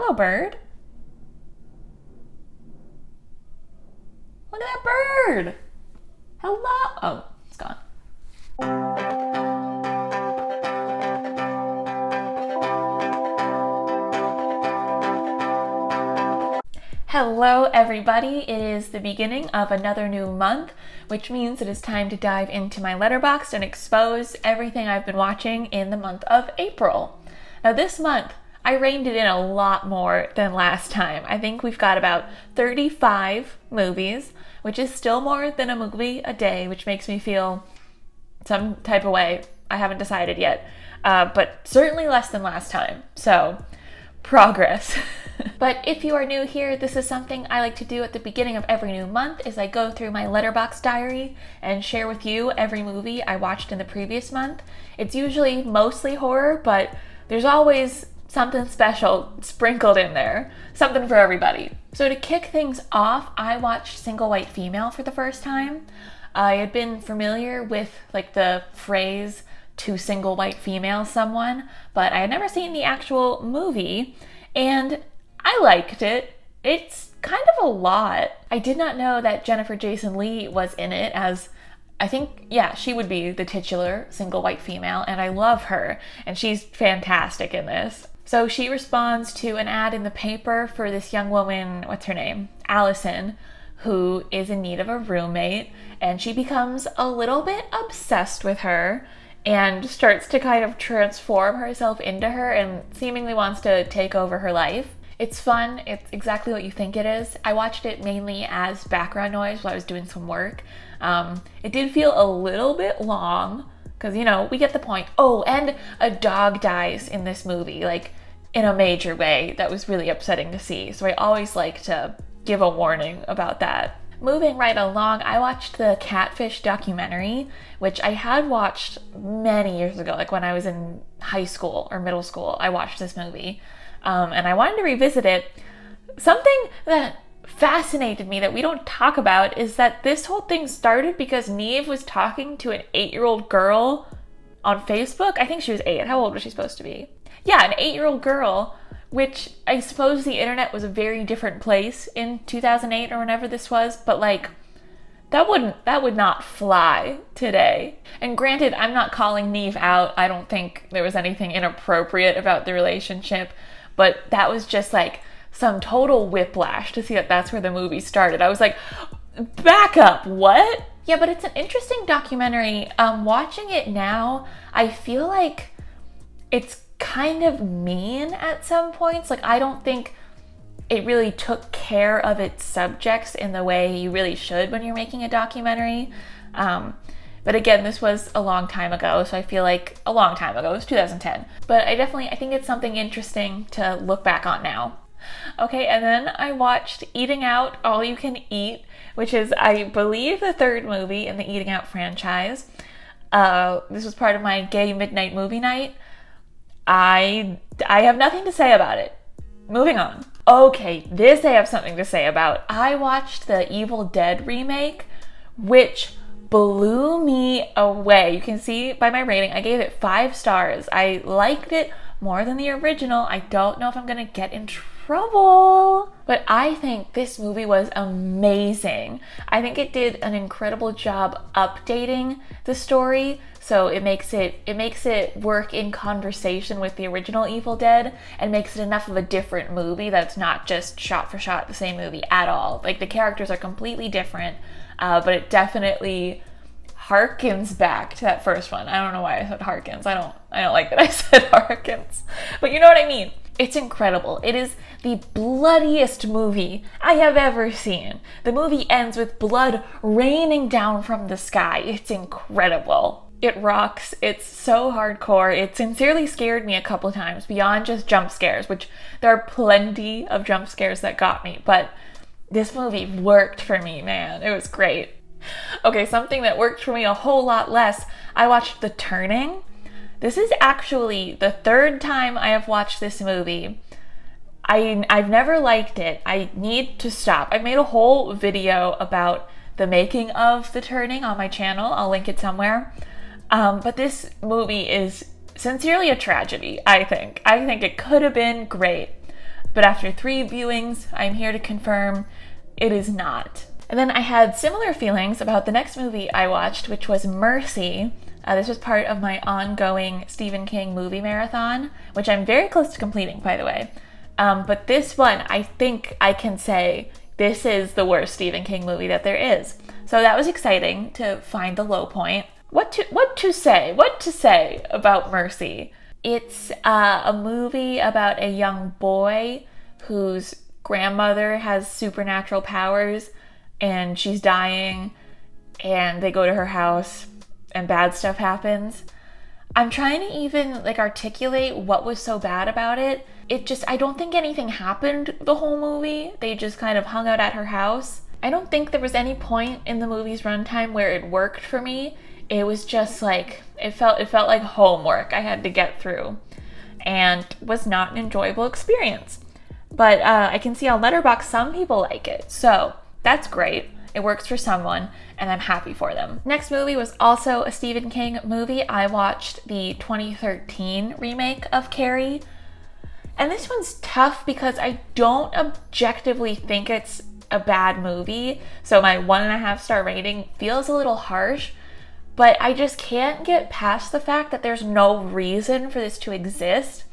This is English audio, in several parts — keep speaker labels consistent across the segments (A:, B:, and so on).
A: Hello, bird. Look at that bird. Hello. Oh, it's gone. Hello, everybody. It is the beginning of another new month, which means it is time to dive into my letterboxd and expose everything I've been watching in the month of April. Now, this month, I reined it in a lot more than last time. I think we've got about 35 movies, which is still more than a movie a day, which makes me feel some type of way. I haven't decided yet, but certainly less than last time. So, progress. But if you are new here, this is something I like to do at the beginning of every new month, is I go through my letterboxd diary and share with you every movie I watched in the previous month. It's usually mostly horror, but there's always something special sprinkled in there, something for everybody. So to kick things off, I watched Single White Female for the first time. I had been familiar with like the phrase "to single white female someone," but I had never seen the actual movie, and I liked it. It's kind of a lot. I did not know that Jennifer Jason Leigh was in it, as I think, yeah, she would be the titular single white female, and I love her, and she's fantastic in this. So she responds to an ad in the paper for this young woman, what's her name? Allison, who is in need of a roommate, and she becomes a little bit obsessed with her and starts to kind of transform herself into her and seemingly wants to take over her life. It's fun. It's exactly what you think it is. I watched it mainly as background noise while I was doing some work. It did feel a little bit long because, you know, we get the point. Oh, and a dog dies in this movie, like in a major way. That was really upsetting to see. So I always like to give a warning about that. Moving right along, I watched the Catfish Documentary, which I had watched many years ago, like when I was in high school or middle school. I watched this movie. And I wanted to revisit it. Something that fascinated me that we don't talk about is that this whole thing started because Neve was talking to an 8-year-old girl on Facebook. I think she was 8. How old was she supposed to be? Yeah, an 8-year-old girl, which I suppose the internet was a very different place in 2008 or whenever this was, but like, that would not fly today. And granted, I'm not calling Neve out. I don't think there was anything inappropriate about the relationship. But that was just like some total whiplash to see that that's where the movie started. I was like, back up, what? Yeah, but it's an interesting documentary. Watching it now, I feel like it's kind of mean at some points. Like, I don't think it really took care of its subjects in the way you really should when you're making a documentary. But again, this was a long time ago, so I feel like a long time ago. It was 2010. But I think it's something interesting to look back on now. Okay, and then I watched Eating Out, All You Can Eat, which is, I believe, the third movie in the Eating Out franchise. This was part of my gay midnight movie night. I have nothing to say about it. Moving on. Okay, this I have something to say about. I watched the Evil Dead remake, which blew me away. You can see by my rating, I gave it 5 stars. I liked it more than the original. I don't know if I'm gonna get in trouble, but I think this movie was amazing. I think it did an incredible job updating the story, so it makes it work in conversation with the original Evil Dead and makes it enough of a different movie that's not just shot for shot the same movie at all. Like, the characters are completely different. But it definitely harkens back to that first one. I don't know why I said harkens. I don't like that I said harkens. But you know what I mean. It's incredible. It is the bloodiest movie I have ever seen. The movie ends with blood raining down from the sky. It's incredible. It rocks. It's so hardcore. It sincerely scared me a couple times beyond just jump scares, which there are plenty of jump scares that got me, but this movie worked for me, man. It was great. Okay, something that worked for me a whole lot less. I watched The Turning. This is actually the 3rd time I have watched this movie. I've never liked it. I need to stop. I made a whole video about the making of The Turning on my channel. I'll link it somewhere. But this movie is sincerely a tragedy, I think. I think it could have been great. but after 3 viewings, I'm here to confirm it is not. And then I had similar feelings about the next movie I watched, which was Mercy. This was part of my ongoing Stephen King movie marathon, which I'm very close to completing, by the way. But this one, I think I can say this is the worst Stephen King movie that there is. So that was exciting to find the low point. What to say about Mercy? It's a movie about a young boy whose grandmother has supernatural powers and she's dying, and they go to her house and bad stuff happens. I'm trying to even articulate what was so bad about it. I don't think anything happened the whole movie. They just kind of hung out at her house. I don't think there was any point in the movie's runtime where it worked for me. It was just it felt like homework I had to get through, and was not an enjoyable experience. But I can see on letterboxd some people like it, so that's great. It works for someone, and I'm happy for them. Next movie was also a Stephen King movie. I watched the 2013 remake of Carrie. And this one's tough because I don't objectively think it's a bad movie. So my 1.5 star rating feels a little harsh, but I just can't get past the fact that there's no reason for this to exist.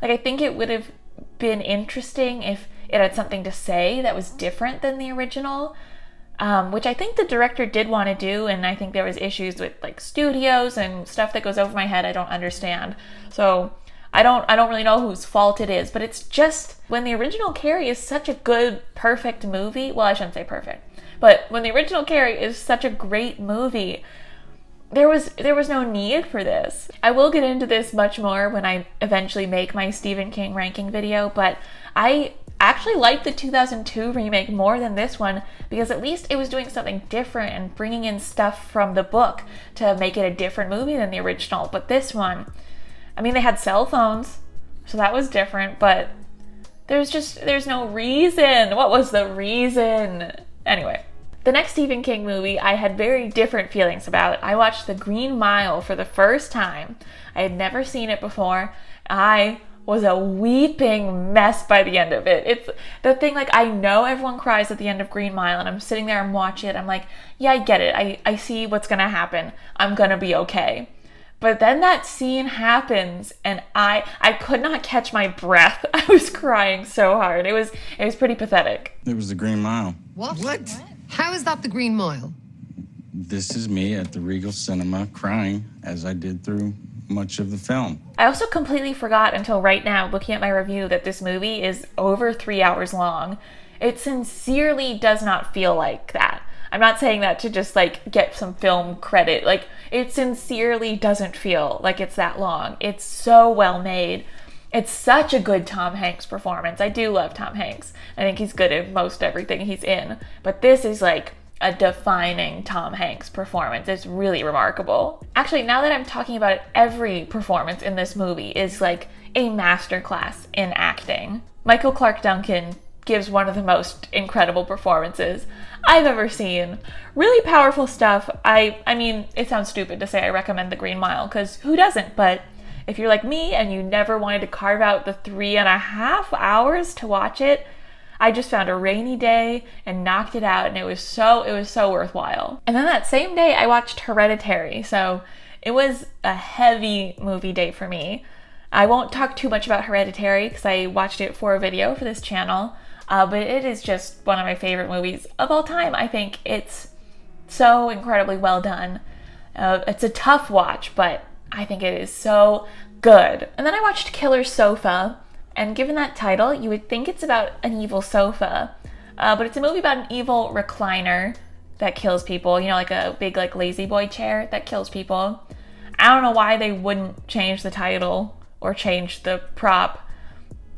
A: I think it would have been interesting if it had something to say that was different than the original. Which I think the director did want to do, and I think there was issues with studios and stuff that goes over my head I don't understand. So I don't really know whose fault it is, but it's just when the original Carrie is such a good, perfect movie. Well, I shouldn't say perfect, but when the original Carrie is such a great movie, there was no need for this. I will get into this much more when I eventually make my Stephen King ranking video, but I actually like the 2002 remake more than this one because at least it was doing something different and bringing in stuff from the book to make it a different movie than the original. But this one, they had cell phones, so that was different, but there's no reason. What was the reason? Anyway, the next Stephen King movie I had very different feelings about. I watched The Green Mile for the first time. I had never seen it before. I was a weeping mess by the end of it. It's the thing, I know everyone cries at the end of Green Mile, and I'm sitting there and watching it. I'm like, yeah, I get it. I see what's gonna happen. I'm gonna be okay. But then that scene happens, and I could not catch my breath. I was crying so hard. It was pretty pathetic.
B: It was the Green Mile.
C: What? How is that the Green Mile?
B: This is me at the Regal Cinema crying as I did through much of the film.
A: I also completely forgot until right now, looking at my review, that this movie is over 3 hours long. It sincerely does not feel like that. I'm not saying that to just get some film credit. It sincerely doesn't feel like it's that long. It's so well made. It's such a good Tom Hanks performance. I do love Tom Hanks. I think he's good at most everything he's in. But this is a defining Tom Hanks performance. It's really remarkable. Actually, now that I'm talking about it, every performance in this movie is a masterclass in acting. Michael Clarke Duncan gives one of the most incredible performances I've ever seen. Really powerful stuff. It sounds stupid to say I recommend The Green Mile, because who doesn't? But if you're like me and you never wanted to carve out the 3.5 hours to watch it, I just found a rainy day and knocked it out, and it was so worthwhile. And then that same day I watched Hereditary, so it was a heavy movie day for me. I won't talk too much about Hereditary because I watched it for a video for this channel, but it is just one of my favorite movies of all time. I think it's so incredibly well done. It's a tough watch, but I think it is so good. And then I watched Killer Sofa. And given that title, you would think it's about an evil sofa. But it's a movie about an evil recliner that kills people. A big, lazy boy chair that kills people. I don't know why they wouldn't change the title or change the prop.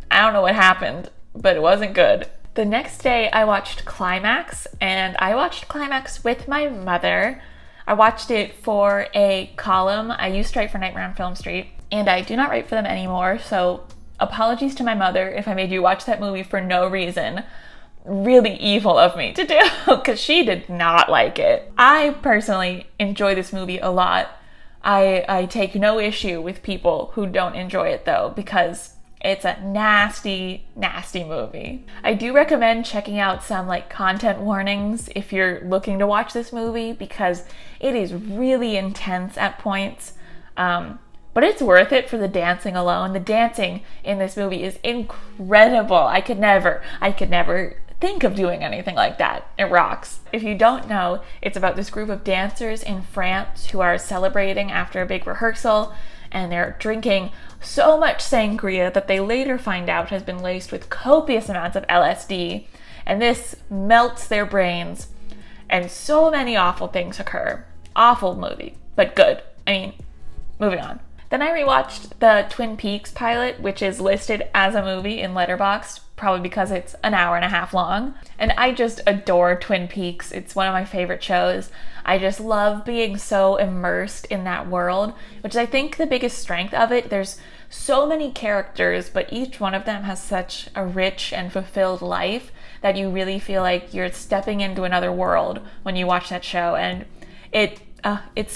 A: I don't know what happened, but it wasn't good. The next day, I watched Climax, and I watched Climax with my mother. I watched it for a column. I used to write for Nightmare on Film Street, and I do not write for them anymore, so apologies to my mother if I made you watch that movie for no reason. Really evil of me to do, because she did not like it. I personally enjoy this movie a lot. I take no issue with people who don't enjoy it though, because It's a nasty, nasty movie. I do recommend checking out some like content warnings if you're looking to watch this movie because it is really intense at points. But it's worth it for the dancing alone. The dancing in this movie is incredible. I could never think of doing anything like that. It rocks. If you don't know, it's about this group of dancers in France who are celebrating after a big rehearsal, and they're drinking so much sangria that they later find out has been laced with copious amounts of LSD, and this melts their brains, and so many awful things occur. Awful movie, but good. I mean, moving on. Then I rewatched the Twin Peaks pilot, which is listed as a movie in letterboxd, probably because it's an hour and a half long. And I just adore Twin Peaks. It's one of my favorite shows. I just love being so immersed in that world, which is, I think, the biggest strength of it. There's so many characters, but each one of them has such a rich and fulfilled life that you really feel like you're stepping into another world when you watch that show. And it's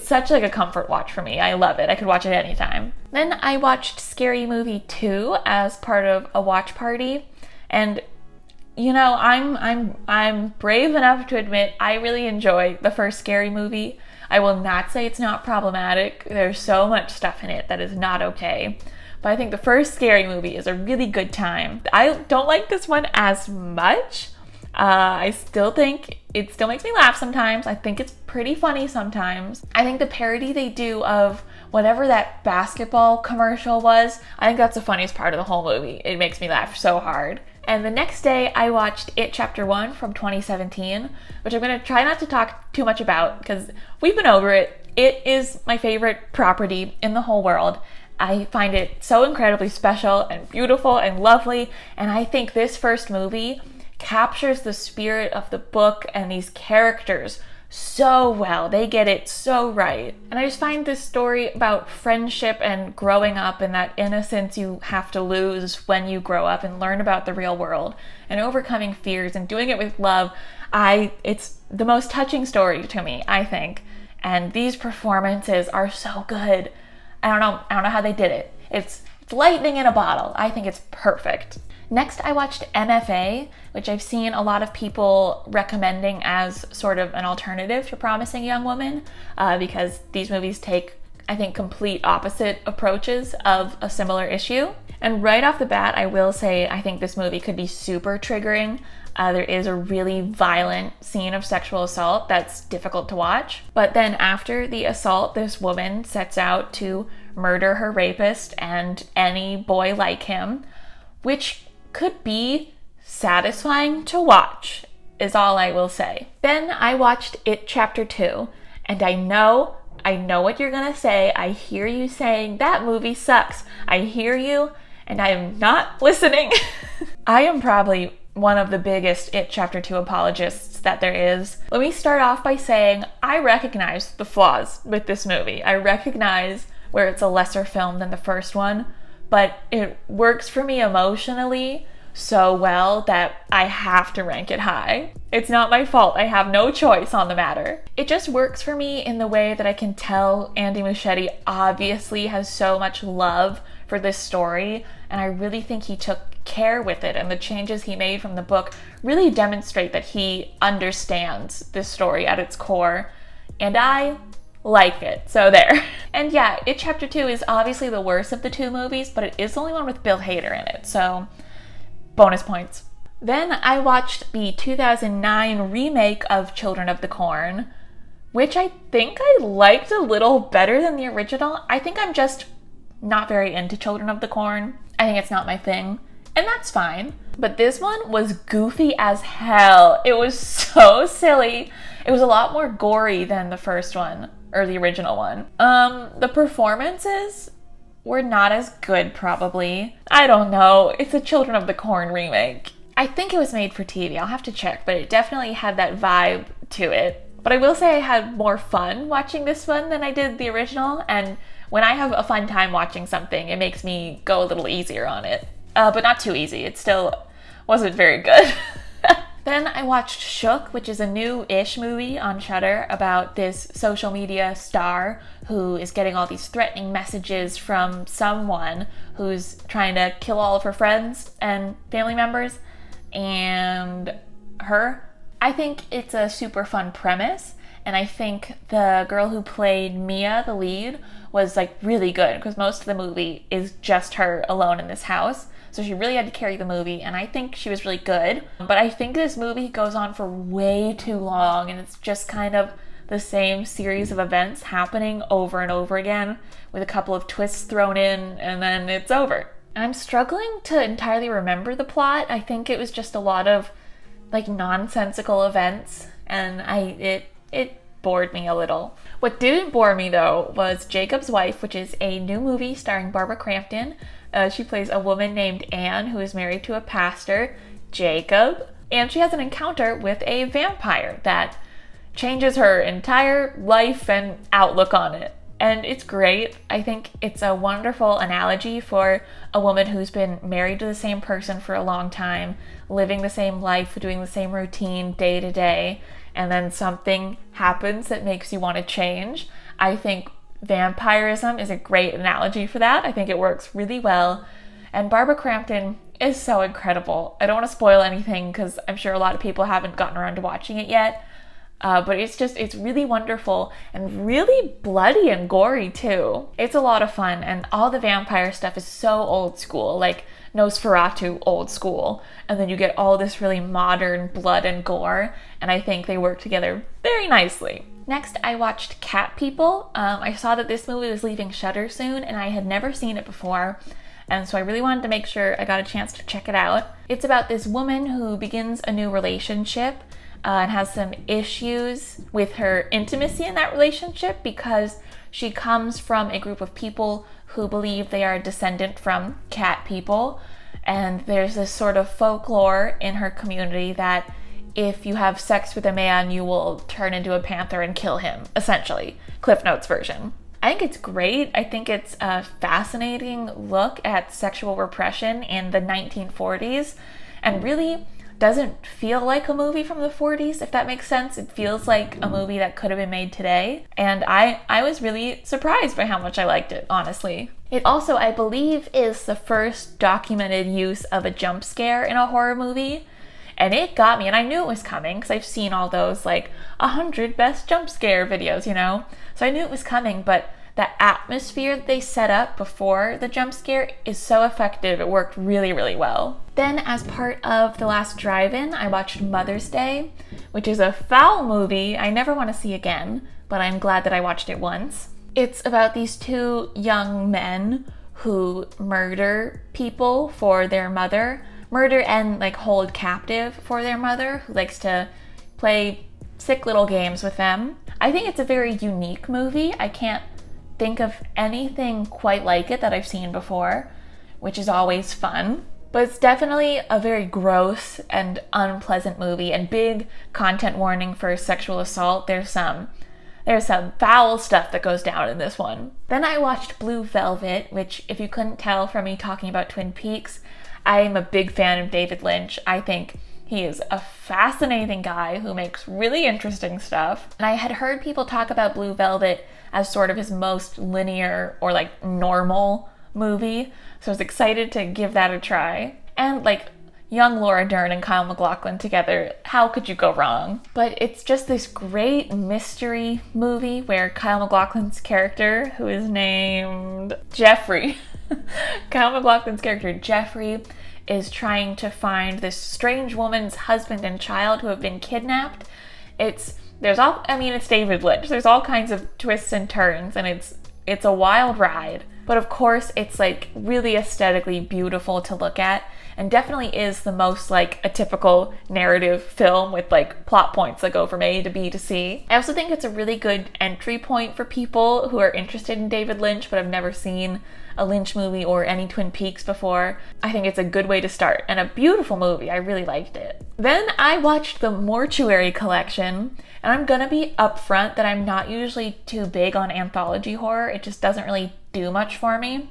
A: such like a comfort watch for me. I love it. I could watch it anytime. Then I watched Scary Movie 2 as part of a watch party, and you know, I'm brave enough to admit I really enjoy the first Scary Movie. I will not say it's not problematic. There's so much stuff in it that is not okay. But I think the first Scary Movie is a really good time. I don't like this one as much. I still think it still makes me laugh sometimes. I think it's pretty funny sometimes. I think the parody they do of whatever that basketball commercial was, I think that's the funniest part of the whole movie. It makes me laugh so hard. And the next day I watched It Chapter 1 from 2017, which I'm going to try not to talk too much about because we've been over it. It is my favorite property in the whole world. I find it so incredibly special and beautiful and lovely, and I think this first movie captures the spirit of the book and these characters so well. They get it so right. And I just find this story about friendship and growing up and that innocence you have to lose when you grow up and learn about the real world and overcoming fears and doing it with love. It's the most touching story to me, I think. And these performances are so good. I don't know how they did it. It's lightning in a bottle. I think it's perfect. Next, I watched MFA, which I've seen a lot of people recommending as sort of an alternative to Promising Young Woman, because these movies take, I think, complete opposite approaches of a similar issue. And right off the bat, I will say I think this movie could be super triggering. There is a really violent scene of sexual assault that's difficult to watch. But then after the assault, this woman sets out to murder her rapist and any boy like him, which could be satisfying to watch, is all I will say. Then I watched It Chapter 2, and I know what you're gonna say. I hear you saying, that movie sucks. I hear you, and I am not listening. I am probably one of the biggest It Chapter 2 apologists that there is. Let me start off by saying I recognize the flaws with this movie. I recognize where it's a lesser film than the first one, but it works for me emotionally so well that I have to rank it high. It's not my fault. I have no choice on the matter. It just works for me in the way that I can tell Andy Muschietti obviously has so much love for this story, and I really think he took care with it, and the changes he made from the book really demonstrate that he understands this story at its core, and I like it. So there. And yeah, It Chapter 2 is obviously the worst of the two movies, but it is the only one with Bill Hader in it, so bonus points. Then I watched the 2009 remake of Children of the Corn, which I think I liked a little better than the original. I think I'm just not very into Children of the Corn. I think it's not my thing, and that's fine. But this one was goofy as hell. It was so silly. It was a lot more gory than the first one, or the original one. The performances were not as good, probably. I don't know. It's a Children of the Corn remake. I think it was made for TV. I'll have to check, but it definitely had that vibe to it. But I will say I had more fun watching this one than I did the original, and when I have a fun time watching something, it makes me go a little easier on it. But not too easy. It still wasn't very good. Then I watched Shook, which is a new-ish movie on Shudder about this social media star who is getting all these threatening messages from someone who's trying to kill all of her friends and family members and her. I think it's a super fun premise, and I think the girl who played Mia, the lead, was like really good because most of the movie is just her alone in this house. So she really had to carry the movie, and I think she was really good. But I think this movie goes on for way too long, and it's just kind of the same series of events happening over and over again with a couple of twists thrown in, and then it's over. I'm struggling to entirely remember the plot. I think it was just a lot of like nonsensical events, and it bored me a little. What didn't bore me though was Jacob's Wife, which is a new movie starring Barbara Crampton. She plays a woman named Anne who is married to a pastor, Jacob, and she has an encounter with a vampire that changes her entire life and outlook on it. And it's great. I think it's a wonderful analogy for a woman who's been married to the same person for a long time, living the same life, doing the same routine day to day, and then something happens that makes you want to change. I think vampirism is a great analogy for that. I think it works really well. And Barbara Crampton is so incredible. I don't want to spoil anything because I'm sure a lot of people haven't gotten around to watching it yet. But it's really wonderful and really bloody and gory too. It's a lot of fun, and all the vampire stuff is so old school, like Nosferatu old school. And then you get all this really modern blood and gore, and I think they work together very nicely. Next, I watched Cat People. I saw that this movie was leaving Shudder soon, and I had never seen it before. And so I really wanted to make sure I got a chance to check it out. It's about this woman who begins a new relationship and has some issues with her intimacy in that relationship because she comes from a group of people who believe they are a descendant from cat people. And there's this sort of folklore in her community that if you have sex with a man, you will turn into a panther and kill him, essentially. Cliff Notes version. I think it's great. I think it's a fascinating look at sexual repression in the 1940s and really doesn't feel like a movie from the 40s, if that makes sense. It feels like a movie that could have been made today. And I was really surprised by how much I liked it, honestly. It also, I believe, is the first documented use of a jump scare in a horror movie. And it got me, and I knew it was coming because I've seen all those like 100 best jump scare videos, you know? So I knew it was coming, but the atmosphere that they set up before the jump scare is so effective. It worked really, really well. Then as part of the last drive-in, I watched Mother's Day, which is a foul movie I never want to see again, but I'm glad that I watched it once. It's about these two young men who murder people for their mother, murder and like hold captive for their mother, who likes to play sick little games with them. I think it's a very unique movie. I can't think of anything quite like it that I've seen before, which is always fun. But it's definitely a very gross and unpleasant movie, and big content warning for sexual assault. There's some foul stuff that goes down in this one. Then I watched Blue Velvet, which, if you couldn't tell from me talking about Twin Peaks, I am a big fan of David Lynch. I think he is a fascinating guy who makes really interesting stuff. And I had heard people talk about Blue Velvet as sort of his most linear or like normal movie. So I was excited to give that a try. And like young Laura Dern and Kyle MacLachlan together, how could you go wrong? But it's just this great mystery movie where Kyle MacLachlan's character, who is named Jeffrey, Kyle MacLachlan's character Jeffrey is trying to find this strange woman's husband and child who have been kidnapped. It's David Lynch. There's all kinds of twists and turns, and it's a wild ride. But of course, it's like really aesthetically beautiful to look at, and definitely is the most like a typical narrative film with like plot points that go from A to B to C. I also think it's a really good entry point for people who are interested in David Lynch but have never seen a Lynch movie or any Twin Peaks before. I think it's a good way to start, and a beautiful movie. I really liked it. Then I watched The Mortuary Collection, and I'm gonna be upfront that I'm not usually too big on anthology horror. It just doesn't really do much for me.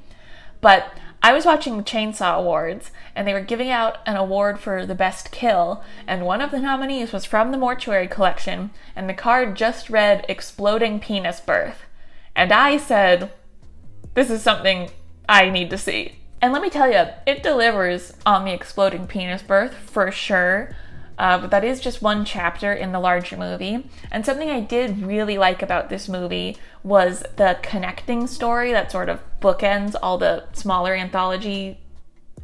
A: But I was watching the Chainsaw Awards, and they were giving out an award for the best kill, and one of the nominees was from the Mortuary Collection, and the card just read exploding penis birth. And I said, this is something I need to see. And let me tell you, it delivers on the exploding penis birth for sure. But that is just one chapter in the larger movie. And something I did really like about this movie was the connecting story that sort of bookends all the smaller anthology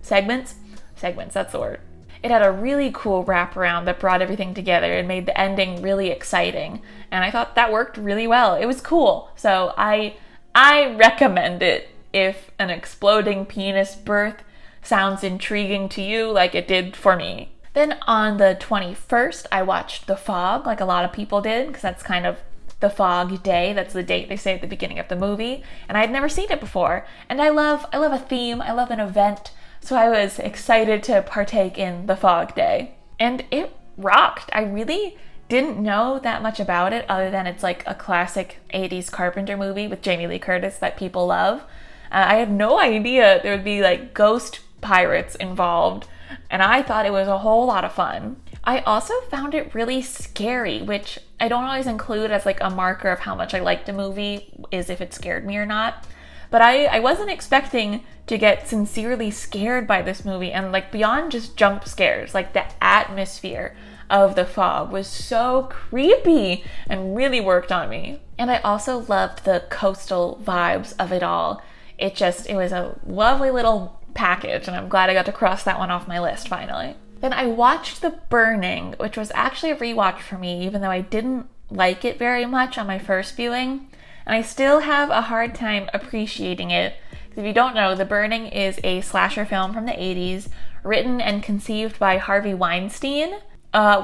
A: segments. Segments, that's the word. It had a really cool wraparound that brought everything together and made the ending really exciting. And I thought that worked really well. It was cool. So I recommend it if an exploding penis birth sounds intriguing to you like it did for me. Then on the 21st, I watched The Fog, like a lot of people did, because that's kind of the Fog Day. That's the date they say at the beginning of the movie. And I had never seen it before. And I love a theme, I love an event, so I was excited to partake in the Fog Day. And it rocked. I really didn't know that much about it other than it's like a classic 80s Carpenter movie with Jamie Lee Curtis that people love. I had no idea there would be like ghost pirates involved, and I thought it was a whole lot of fun. I also found it really scary, which I don't always include as like a marker of how much I liked a movie, is if it scared me or not. But I wasn't expecting to get sincerely scared by this movie, and like beyond just jump scares, like the atmosphere of The Fog was so creepy and really worked on me. And I also loved the coastal vibes of it all. It was a lovely little package, and I'm glad I got to cross that one off my list finally. Then I watched The Burning, which was actually a rewatch for me, even though I didn't like it very much on my first viewing, and I still have a hard time appreciating it. If you don't know, The Burning is a slasher film from the 80s, written and conceived by Harvey Weinstein,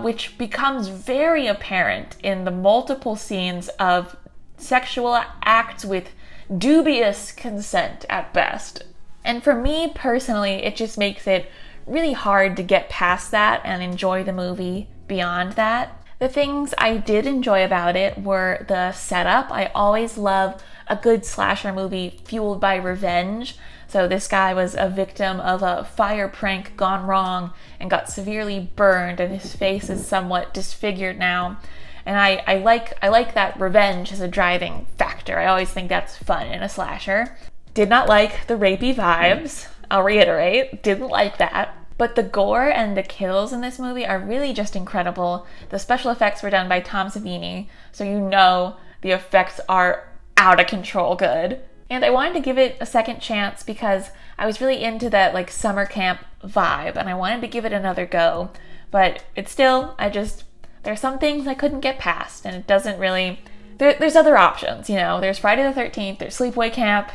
A: which becomes very apparent in the multiple scenes of sexual acts with dubious consent at best. And for me personally, it just makes it really hard to get past that and enjoy the movie beyond that. The things I did enjoy about it were the setup. I always love a good slasher movie fueled by revenge. So this guy was a victim of a fire prank gone wrong and got severely burned, and his face is somewhat disfigured now. And I like that revenge as a driving factor. I always think that's fun in a slasher. Did not like the rapey vibes. I'll reiterate, didn't like that. But the gore and the kills in this movie are really just incredible. The special effects were done by Tom Savini, so you know the effects are out of control good. And I wanted to give it a second chance because I was really into that like summer camp vibe, and I wanted to give it another go. But it's still, there's some things I couldn't get past, and it doesn't really, there's other options, you know. There's Friday the 13th, there's Sleepaway Camp,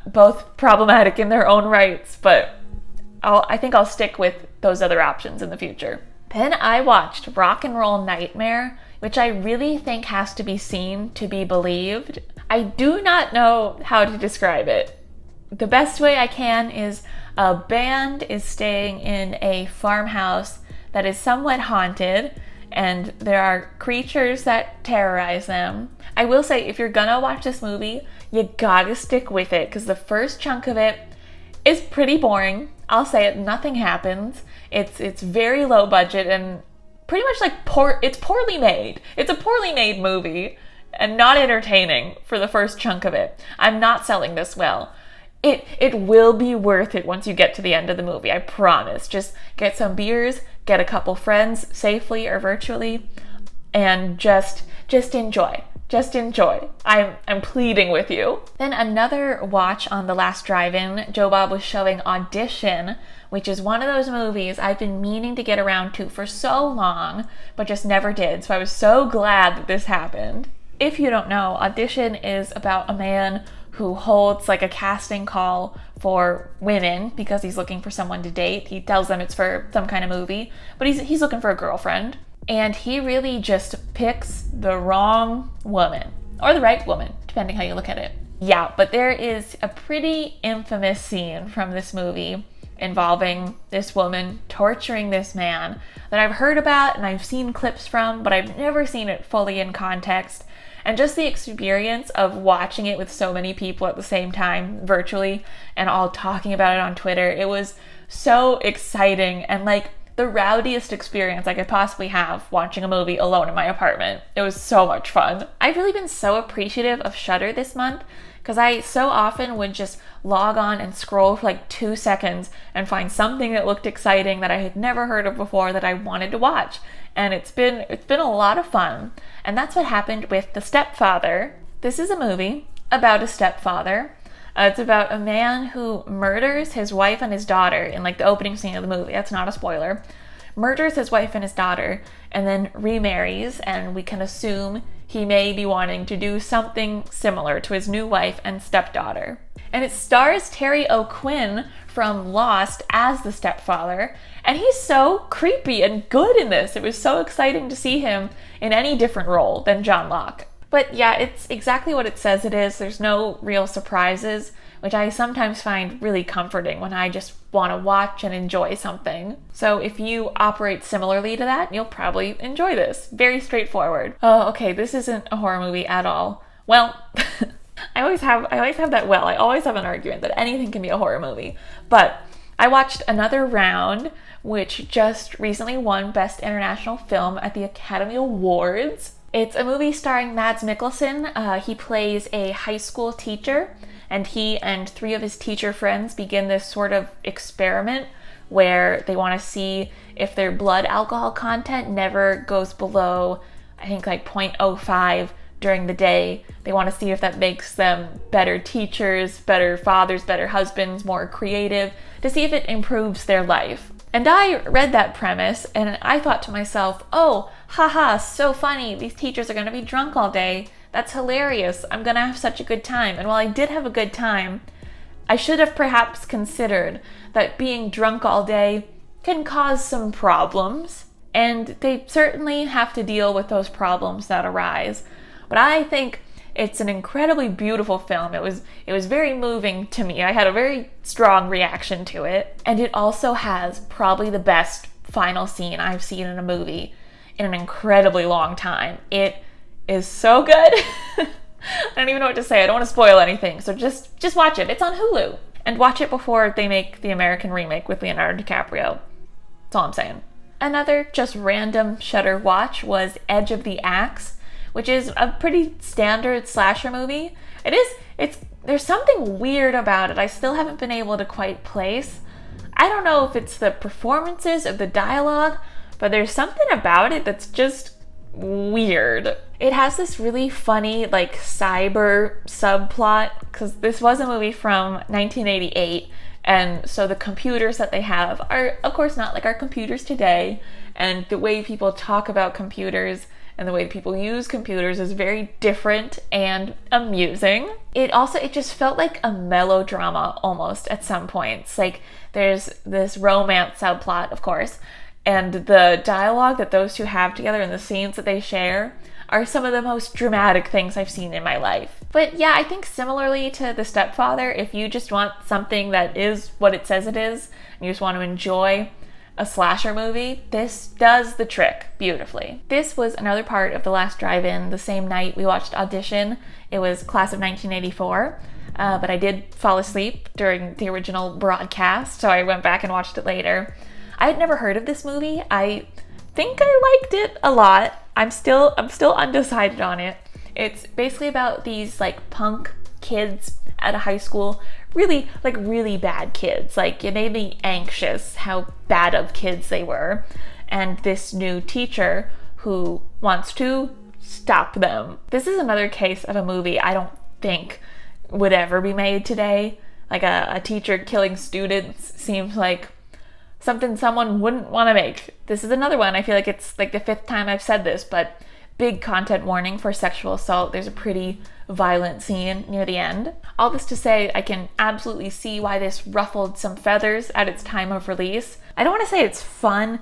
A: both problematic in their own rights, but I think I'll stick with those other options in the future. Then I watched Rock and Roll Nightmare, which I really think has to be seen to be believed. I do not know how to describe it. The best way I can is a band is staying in a farmhouse that is somewhat haunted, and there are creatures that terrorize them. I will say, if you're gonna watch this movie, you gotta stick with it, because the first chunk of it is pretty boring. I'll say it, nothing happens. It's very low budget and pretty much like it's poorly made. It's a poorly made movie and not entertaining for the first chunk of it. I'm not selling this well. It will be worth it once you get to the end of the movie, I promise. Just get some beers, get a couple friends safely or virtually, and just enjoy. Just enjoy. I'm pleading with you. Then another watch on the last drive-in, Joe Bob was showing Audition, which is one of those movies I've been meaning to get around to for so long, but just never did. So I was so glad that this happened. If you don't know, Audition is about a man who holds like a casting call for women because he's looking for someone to date. He tells them it's for some kind of movie, but he's looking for a girlfriend. And he really just picks the wrong woman, or the right woman, depending how you look at it. Yeah, but there is a pretty infamous scene from this movie involving this woman torturing this man that I've heard about and I've seen clips from, but I've never seen it fully in context. And just the experience of watching it with so many people at the same time, virtually, and all talking about it on Twitter, it was so exciting and like the rowdiest experience I could possibly have watching a movie alone in my apartment. It was so much fun. I've really been so appreciative of Shudder this month because I so often would just log on and scroll for like 2 seconds and find something that looked exciting that I had never heard of before that I wanted to watch. And it's been a lot of fun. And that's what happened with The Stepfather. This is a movie about a stepfather. It's about a man who murders his wife and his daughter in like the opening scene of the movie. That's not a spoiler. Murders his wife and his daughter and then remarries, and we can assume he may be wanting to do something similar to his new wife and stepdaughter. And it stars Terry O'Quinn from Lost as the stepfather, and he's so creepy and good in this. It was so exciting to see him in any different role than John Locke. But yeah, it's exactly what it says it is. There's no real surprises, which I sometimes find really comforting when I just want to watch and enjoy something. So if you operate similarly to that, you'll probably enjoy this. Very straightforward. Oh, okay, this isn't a horror movie at all. Well, I always have that. Well, I always have an argument that anything can be a horror movie. But I watched Another Round, which just recently won Best International Film at the Academy Awards. It's a movie starring Mads Mikkelsen. He plays a high school teacher, and he and 3 of his teacher friends begin this sort of experiment where they want to see if their blood alcohol content never goes below, I think, like 0.05 during the day. They want to see if that makes them better teachers, better fathers, better husbands, more creative, to see if it improves their life. And I read that premise and I thought to myself, oh, haha, so funny. These teachers are going to be drunk all day. That's hilarious. I'm going to have such a good time. And while I did have a good time, I should have perhaps considered that being drunk all day can cause some problems. And they certainly have to deal with those problems that arise. But I think it's an incredibly beautiful film. It was very moving to me. I had a very strong reaction to it. And it also has probably the best final scene I've seen in a movie in an incredibly long time. It is so good. I don't even know what to say. I don't want to spoil anything. So just watch it. It's on Hulu. And watch it before they make the American remake with Leonardo DiCaprio. That's all I'm saying. Another just random Shudder watch was Edge of the Axe, which is a pretty standard slasher movie. There's something weird about it I still haven't been able to quite place. I don't know if it's the performances or the dialogue, but there's something about it that's just weird. It has this really funny, like, cyber subplot, because this was a movie from 1988, and so the computers that they have are, of course, not like our computers today, and the way people talk about computers and the way people use computers is very different and amusing. It just felt like a melodrama almost at some points. Like, there's this romance subplot, of course, and the dialogue that those two have together and the scenes that they share are some of the most dramatic things I've seen in my life. But yeah, I think similarly to The Stepfather, if you just want something that is what it says it is, and you just want to enjoy a slasher movie, this does the trick beautifully. This was another part of the last drive-in. The same night we watched Audition. It was class of 1984, but I did fall asleep during the original broadcast, so I went back and watched it later. I had never heard of this movie. I think I liked it a lot. I'm still undecided on it. It's basically about these like punk kids at a high school, really bad kids. Like, it made me anxious how bad of kids they were. And this new teacher who wants to stop them. This is another case of a movie I don't think would ever be made today. Like a teacher killing students seems like something someone wouldn't want to make. This is another one. I feel like it's like the 5th time I've said this, but big content warning for sexual assault. There's a pretty violent scene near the end. All this to say, I can absolutely see why this ruffled some feathers at its time of release. I don't want to say it's fun.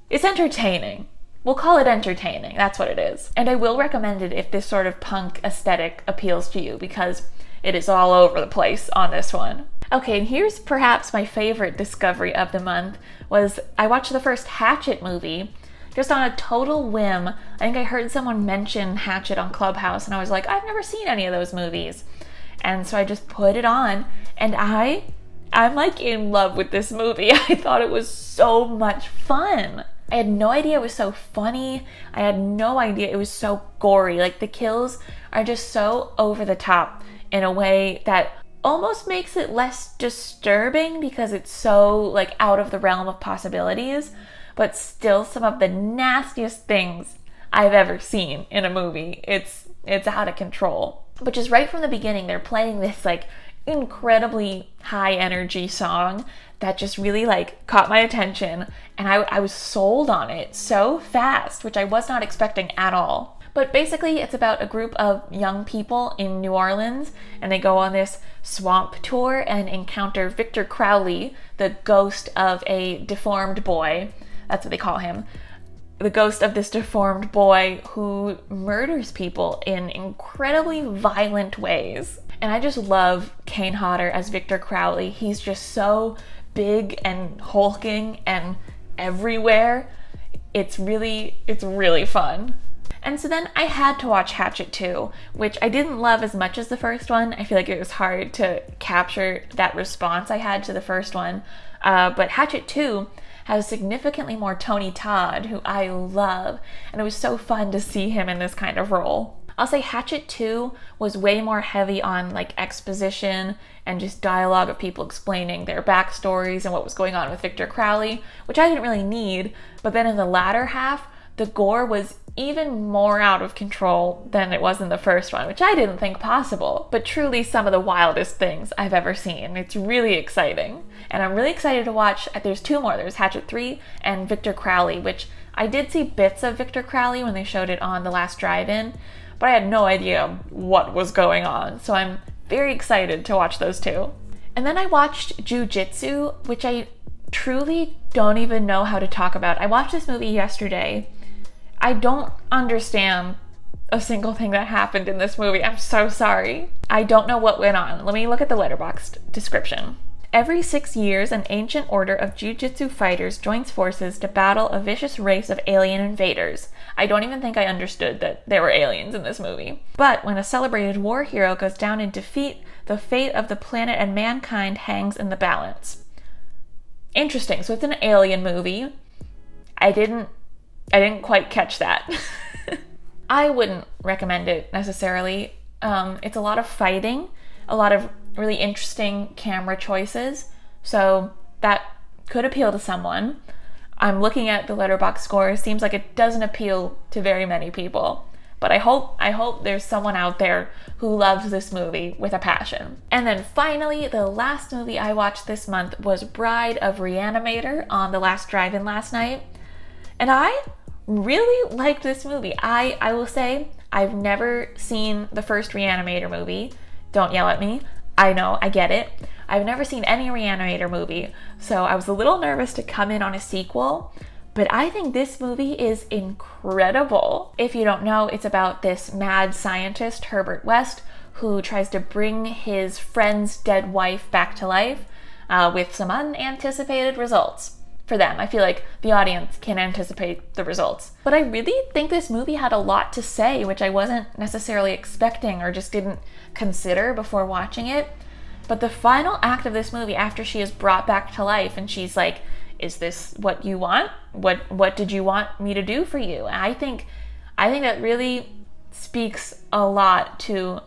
A: It's entertaining. We'll call it entertaining. That's what it is. And I will recommend it if this sort of punk aesthetic appeals to you, because it is all over the place on this one. Okay, and here's perhaps my favorite discovery of the month was I watched the first Hatchet movie. just on a total whim. I think I heard someone mention Hatchet on Clubhouse, and I was like, I've never seen any of those movies. And so I just put it on, and I'm like in love with this movie. I thought it was so much fun. I had no idea it was so funny. I had no idea it was so gory. Like, the kills are just so over the top in a way that almost makes it less disturbing because it's so like out of the realm of possibilities, but still some of the nastiest things I've ever seen in a movie. It's out of control. But just right from the beginning, they're playing this like incredibly high energy song that just really like caught my attention, and I was sold on it so fast, which I was not expecting at all. But basically it's about a group of young people in New Orleans, and they go on this swamp tour and encounter Victor Crowley, the ghost of a deformed boy. That's what they call him. The ghost of this deformed boy who murders people in incredibly violent ways. And I just love Kane Hodder as Victor Crowley. He's just so big and hulking and everywhere. It's really fun. And so then I had to watch Hatchet 2, which I didn't love as much as the first one. I feel like it was hard to capture that response I had to the first one. But Hatchet 2 has significantly more Tony Todd, who I love, and it was so fun to see him in this kind of role. I'll say Hatchet 2 was way more heavy on like exposition and just dialogue of people explaining their backstories and what was going on with Victor Crowley, which I didn't really need. But then in the latter half, the gore was even more out of control than it was in the first one, which I didn't think possible, but truly some of the wildest things I've ever seen. It's really exciting. And I'm really excited to watch, there's two more. There's Hatchet 3 and Victor Crowley, which I did see bits of Victor Crowley when they showed it on the last drive-in, but I had no idea what was going on. So I'm very excited to watch those two. And then I watched Jiu-Jitsu, which I truly don't even know how to talk about. I watched this movie yesterday. I don't understand a single thing that happened in this movie. I'm so sorry. I don't know what went on. Let me look at the letterboxd description. Every 6 years, an ancient order of jiu-jitsu fighters joins forces to battle a vicious race of alien invaders. I don't even think I understood that there were aliens in this movie. But when a celebrated war hero goes down in defeat, the fate of the planet and mankind hangs in the balance. Interesting. So it's an alien movie. I didn't quite catch that. I wouldn't recommend it necessarily. It's a lot of fighting, a lot of really interesting camera choices, so that could appeal to someone. I'm looking at the letterboxd score. It seems like it doesn't appeal to very many people, but I hope there's someone out there who loves this movie with a passion. And then finally, the last movie I watched this month was Bride of Reanimator on the last drive-in last night. And I really liked this movie. I will say I've never seen the first Reanimator movie. Don't yell at me. I know, I get it. I've never seen any Reanimator movie, so I was a little nervous to come in on a sequel, but I think this movie is incredible. If you don't know, it's about this mad scientist, Herbert West, who tries to bring his friend's dead wife back to life with some unanticipated results. For them, I feel like the audience can anticipate the results. But I really think this movie had a lot to say, which I wasn't necessarily expecting or just didn't consider before watching it. But the final act of this movie, after she is brought back to life and she's like, is this what you want? What did you want me to do for you? And I think that really speaks a lot to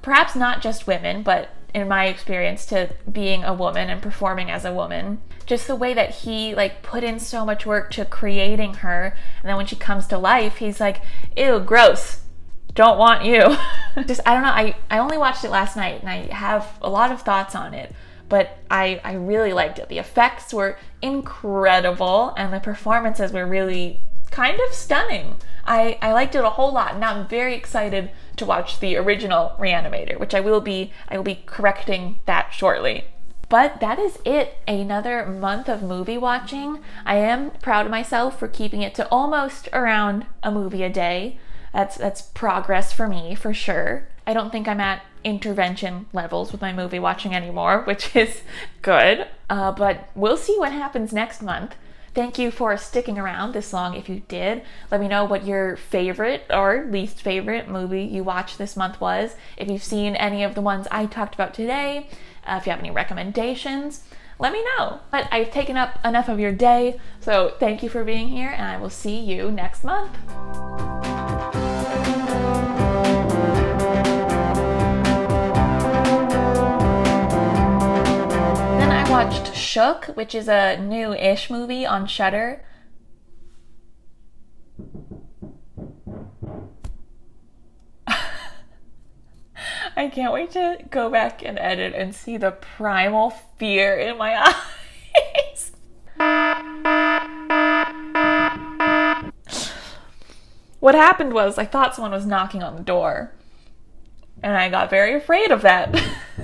A: perhaps not just women, but in my experience, to being a woman and performing as a woman. Just the way that he like put in so much work to creating her, and then when she comes to life, he's like, ew, gross, don't want you. Just, I don't know, I only watched it last night and I have a lot of thoughts on it, but I really liked it. The effects were incredible and the performances were really kind of stunning. I liked it a whole lot. Now I'm very excited to watch the original Reanimator, which I will be correcting that shortly. But that is it. Another month of movie watching. I am proud of myself for keeping it to almost around a movie a day. That's progress for me, for sure. I don't think I'm at intervention levels with my movie watching anymore, which is good. But we'll see what happens next month. Thank you for sticking around this long if you did. Let me know what your favorite or least favorite movie you watched this month was. If you've seen any of the ones I talked about today, if you have any recommendations, let me know. But I've taken up enough of your day, so thank you for being here, and I will see you next month. Watched Shook, which is a new-ish movie on Shudder. I can't wait to go back and edit and see the primal fear in my eyes. What happened was I thought someone was knocking on the door, and I got very afraid of that.